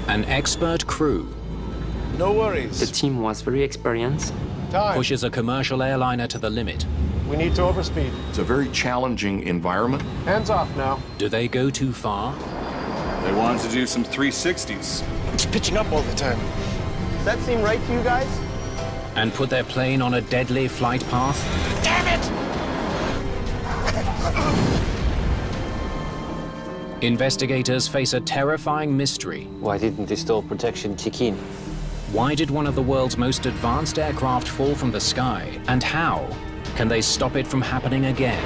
An expert crew No worries. The team was very experienced. pushes a commercial airliner to the limit. We need to overspeed. It's a very challenging environment. Hands off now. Do they go too far? They wanted to do some 360s. It's pitching up all the time. Does that seem right to you guys? And put their plane on a deadly flight path? Damn it! Investigators face a terrifying mystery. Why didn't the stall protection kick in? Why did one of the world's most advanced aircraft fall from the sky? And how can they stop it from happening again?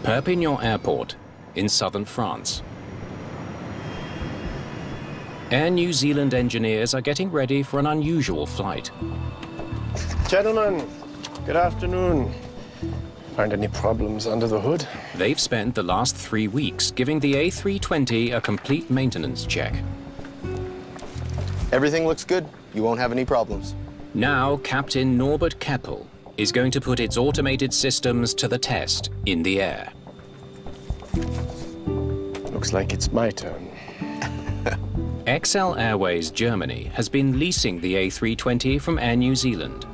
Perpignan Airport in southern France. Air New Zealand engineers are getting ready for an unusual flight. Gentlemen, good afternoon. Find any problems under the hood? They've spent the last 3 weeks giving the A320 a complete maintenance check. Everything looks good. You won't have any problems. Now, Captain Norbert Keppel is going to put its automated systems to the test in the air. Looks like it's my turn. XL Airways Germany has been leasing the A320 from Air New Zealand.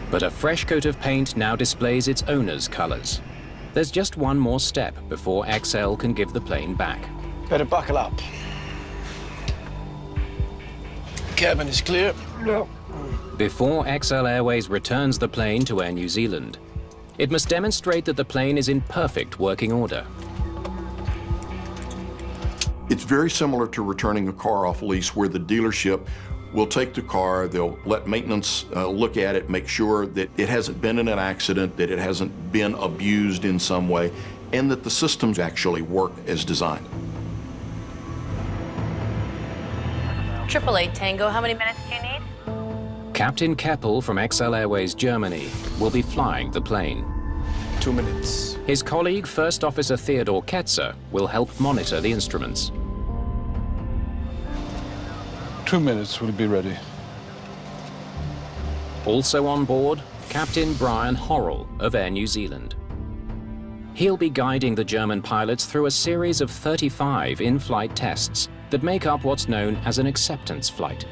But a fresh coat of paint now displays its owner's colors. There's just one more step before XL can give the plane back. Better buckle up. Cabin is clear. No. Before XL Airways returns the plane to Air New Zealand, it must demonstrate that the plane is in perfect working order. It's very similar to returning a car off lease, where the dealership will take the car, they'll let maintenance look at it, make sure that it hasn't been in an accident, that it hasn't been abused in some way, and that the systems actually work as designed. 888 Tango, how many minutes do you need? Captain Keppel from XL Airways Germany will be flying the plane. 2 minutes. His colleague, First Officer Theodore Ketzer, will help monitor the instruments. 2 minutes, we'll be ready. Also on board, Captain Brian Horrell of Air New Zealand. He'll be guiding the German pilots through a series of 35 in-flight tests that make up what's known as an acceptance flight.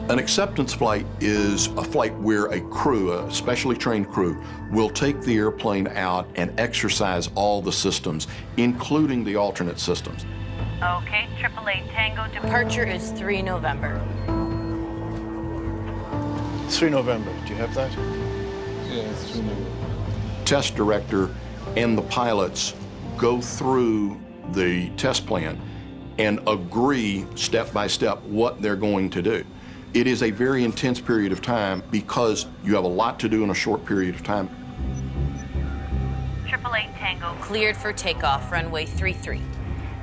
An acceptance flight is a flight where a crew, a specially trained crew, will take the airplane out and exercise all the systems, including the alternate systems. Okay, 888 Tango, departure is 3 November. 3 November. Do you have that? Yeah, 3 November. Test director and the pilots go through the test plan and agree step by step what they're going to do. It is a very intense period of time because you have a lot to do in a short period of time. 888 Tango, cleared for takeoff, runway 33.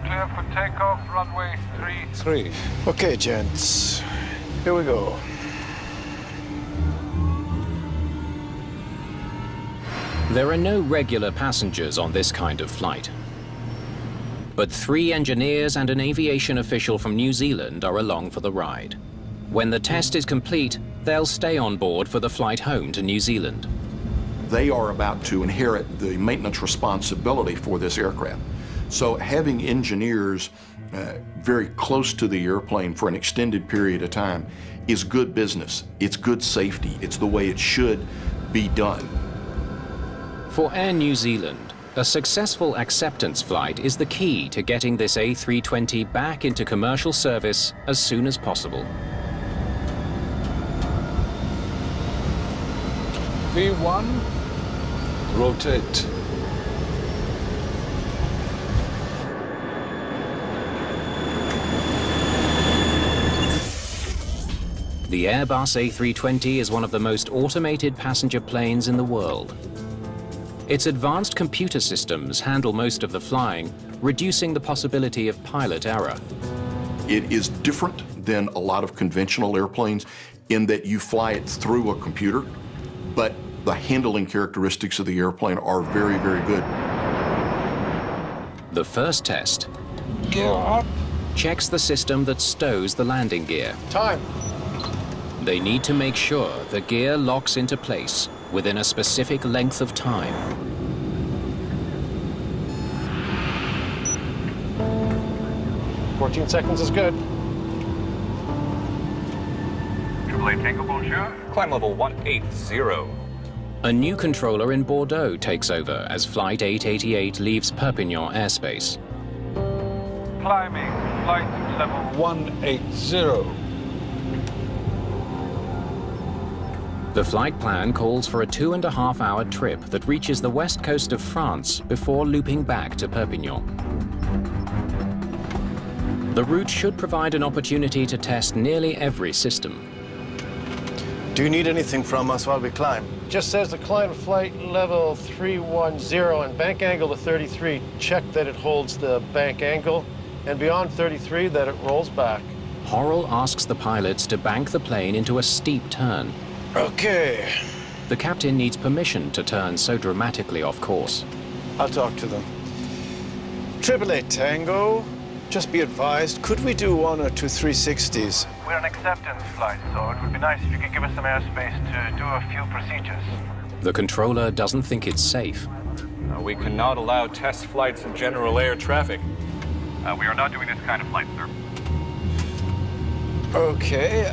Clear for takeoff, runway 33. Okay, gents. Here we go. There are no regular passengers on this kind of flight. But 3 engineers and an aviation official from New Zealand are along for the ride. When the test is complete, they'll stay on board for the flight home to New Zealand. They are about to inherit the maintenance responsibility for this aircraft. So having engineers very close to the airplane for an extended period of time is good business. It's good safety. It's the way it should be done. For Air New Zealand, a successful acceptance flight is the key to getting this A320 back into commercial service as soon as possible. V1, rotate. The Airbus A320 is one of the most automated passenger planes in the world. Its advanced computer systems handle most of the flying, reducing the possibility of pilot error. It is different than a lot of conventional airplanes in that you fly it through a computer. but the handling characteristics of the airplane are very, very good. The first test Gear up. checks the system that stows the landing gear. Time. They need to make sure the gear locks into place within a specific length of time. "14 seconds is good." AAA Tango, bonjour. Climb level 180. A new controller in Bordeaux takes over as Flight 888 leaves Perpignan airspace. Climbing, flight level 180. The flight plan calls for a 2.5-hour trip that reaches the west coast of France before looping back to Perpignan. The route should provide an opportunity to test nearly every system. Do you need anything from us while we climb? Just says to climb flight level 310 and bank angle to 33. Check that it holds the bank angle, and beyond 33 that it rolls back. Horrell asks the pilots to bank the plane into a steep turn. Okay, The captain needs permission to turn so dramatically off course. I'll talk to them. AAA Tango, just be advised, could we do 1 or 2 360s? We're an acceptance flight, so it would be nice if you could give us some airspace to do a few procedures. The controller doesn't think it's safe. We cannot allow test flights in general air traffic. We are not doing this kind of flight, sir. Okay,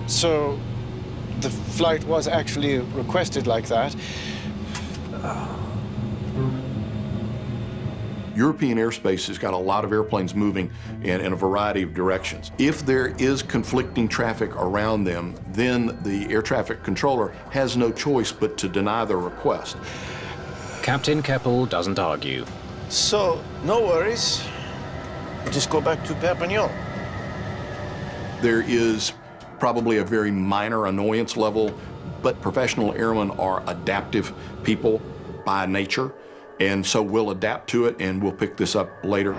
so the flight was actually requested like that. European airspace has got a lot of airplanes moving in a variety of directions. If there is conflicting traffic around them, then the air traffic controller has no choice but to deny the request. Captain Keppel doesn't argue. So, no worries. We'll just go back to Perpignan. There is probably a very minor annoyance level, but professional airmen are adaptive people by nature, and so we'll adapt to it and we'll pick this up later.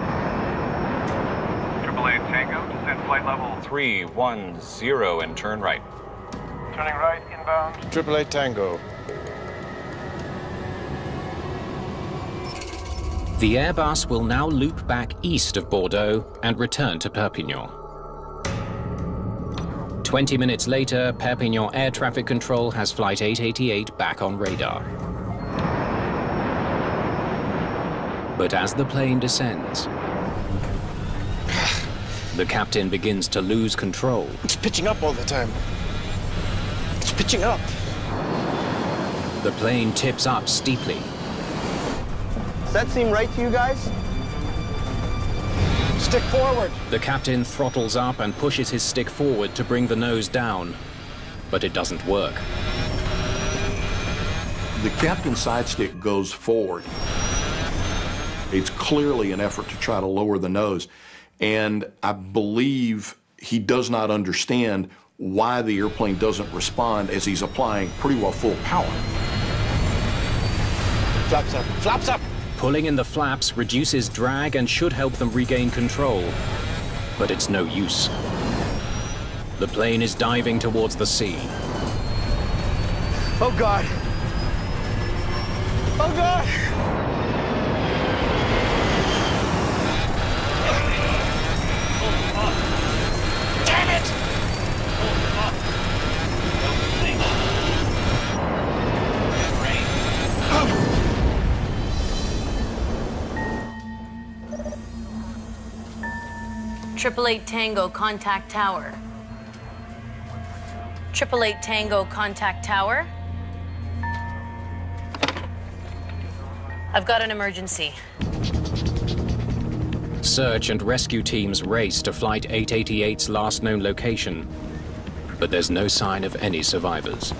AAA Tango, descend flight level 310 and turn right. turning right, inbound. AAA Tango. The Airbus will now loop back east of Bordeaux and return to Perpignan. 20 minutes later, Perpignan Air Traffic Control has Flight 888 back on radar. But as the plane descends, the captain begins to lose control. It's pitching up all the time. It's pitching up. The plane tips up steeply. Does that seem right to you guys? Stick forward. The captain throttles up and pushes his stick forward to bring the nose down, but it doesn't work. The captain's side stick goes forward. It's clearly an effort to try to lower the nose, and I believe he does not understand why the airplane doesn't respond as he's applying pretty well full power. Flaps up. Flaps up. Pulling in the flaps reduces drag and should help them regain control, but it's no use. The plane is diving towards the sea. Oh, God. Oh, God. Damn it! AAA Tango, contact tower. AAA Tango, contact tower. I've got an emergency. Search and rescue teams race to Flight 888's last known location, but there's no sign of any survivors.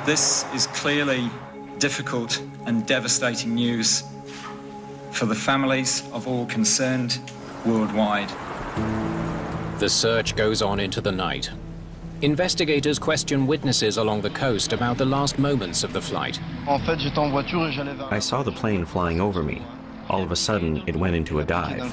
This is clearly difficult and devastating news for the families of all concerned worldwide. The search goes on into the night. Investigators question witnesses along the coast about the last moments of the flight. I saw the plane flying over me. All of a sudden, it went into a dive.